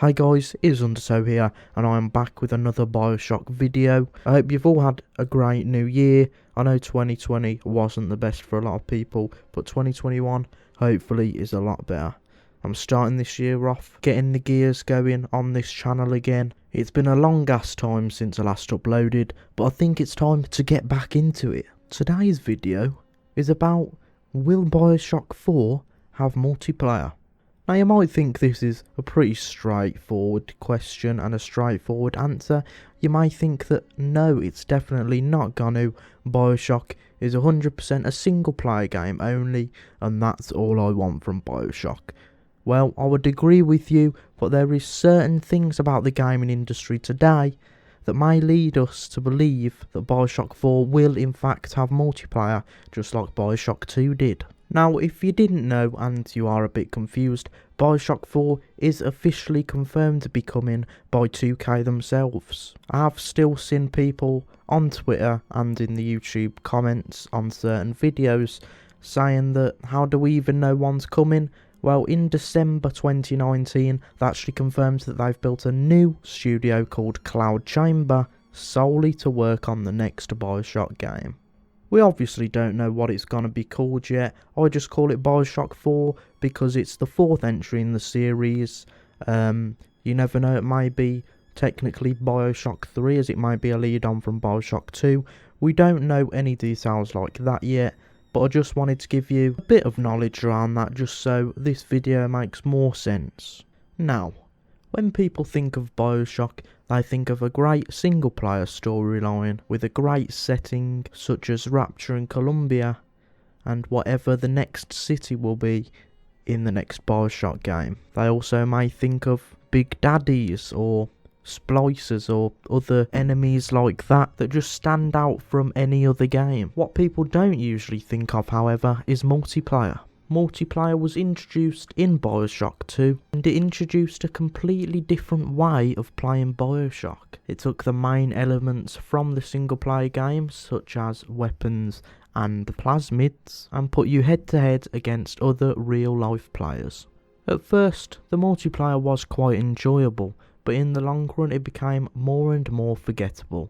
Hi guys, it is Undertow here, and I am back with another BioShock video. I hope you've all had a great new year. I know 2020 wasn't the best for a lot of people, but 2021 hopefully is a lot better. I'm starting this year off, getting the gears going on this channel again. It's been a long ass time since I last uploaded, but I think it's time to get back into it. Today's video is about, will BioShock 4 have multiplayer? Now you might think this is a pretty straightforward question and a straightforward answer. You may think that no, it's definitely not gonna. BioShock is 100% a single player game only, and that's all I want from BioShock. Well, I would agree with you, but there is certain things about the gaming industry today that may lead us to believe that BioShock 4 will in fact have multiplayer, just like BioShock 2 did. Now, if you didn't know and you are a bit confused, BioShock 4 is officially confirmed to be coming by 2K themselves. I have still seen people on Twitter and in the YouTube comments on certain videos saying that how do we even know one's coming? Well, in December 2019, they actually confirmed that they've built a new studio called Cloud Chamber solely to work on the next BioShock game. We obviously don't know what it's going to be called yet. I just call it BioShock 4 because it's the fourth entry in the series. You never know, it may be technically BioShock 3 as it might be a lead on from BioShock 2. We don't know any details like that yet, but I just wanted to give you a bit of knowledge around that just so this video makes more sense. Now, when people think of BioShock, they think of a great single player storyline with a great setting such as Rapture and Columbia and whatever the next city will be in the next BioShock game. They also may think of big daddies or splicers or other enemies like that just stand out from any other game. What people don't usually think of, however, is multiplayer. Multiplayer was introduced in BioShock 2, and it introduced a completely different way of playing BioShock. It took the main elements from the single player game, such as weapons and plasmids, and put you head to head against other real life players. At first, the multiplayer was quite enjoyable, but in the long run it became more and more forgettable.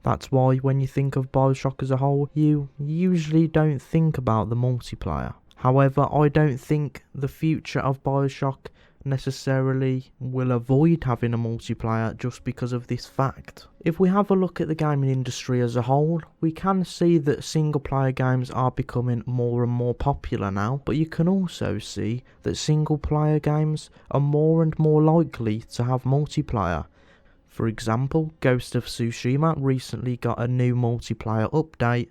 That's why when you think of BioShock as a whole, you usually don't think about the multiplayer. However, I don't think the future of BioShock necessarily will avoid having a multiplayer just because of this fact. If we have a look at the gaming industry as a whole, we can see that single player games are becoming more and more popular now, but you can also see that single player games are more and more likely to have multiplayer. For example, Ghost of Tsushima recently got a new multiplayer update,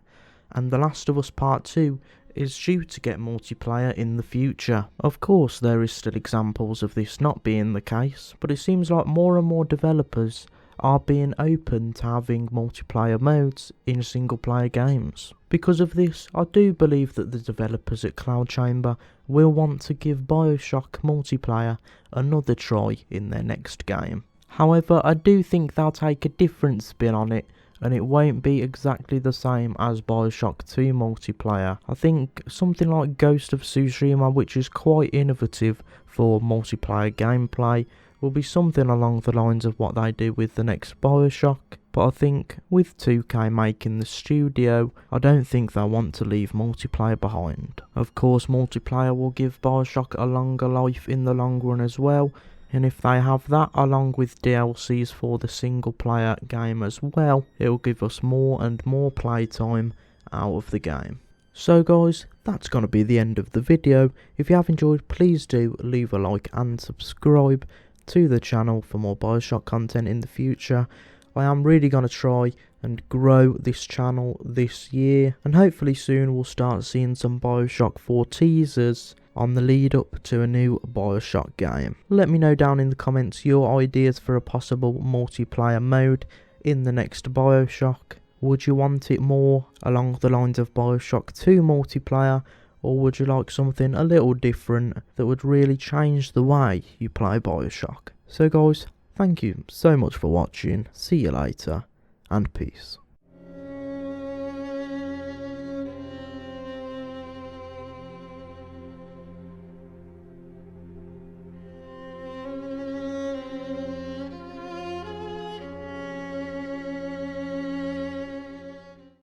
and The Last of Us Part 2 is due to get multiplayer in the future. Of course, there is still examples of this not being the case, but it seems like more and more developers are being open to having multiplayer modes in single player games. Because of this, I do believe that the developers at Cloud Chamber will want to give BioShock multiplayer another try in their next game. However, I do think they'll take a different spin on it, and it won't be exactly the same as BioShock 2 multiplayer. I think something like Ghost of Tsushima, which is quite innovative for multiplayer gameplay, will be something along the lines of what they do with the next BioShock. But I think with 2K making the studio, I don't think they want to leave multiplayer behind. Of course, multiplayer will give BioShock a longer life in the long run as well, and if they have that along with DLCs for the single player game as well, it will give us more and more playtime out of the game. So guys, that's going to be the end of the video. If you have enjoyed, please do leave a like and subscribe to the channel for more BioShock content in the future. I am really going to try and grow this channel this year, and hopefully soon we'll start seeing some BioShock 4 teasers on the lead up to a new BioShock game. Let me know down in the comments your ideas for a possible multiplayer mode in the next BioShock. Would you want it more along the lines of BioShock 2 multiplayer, or would you like something a little different that would really change the way you play BioShock? So guys, thank you so much for watching, see you later, and peace.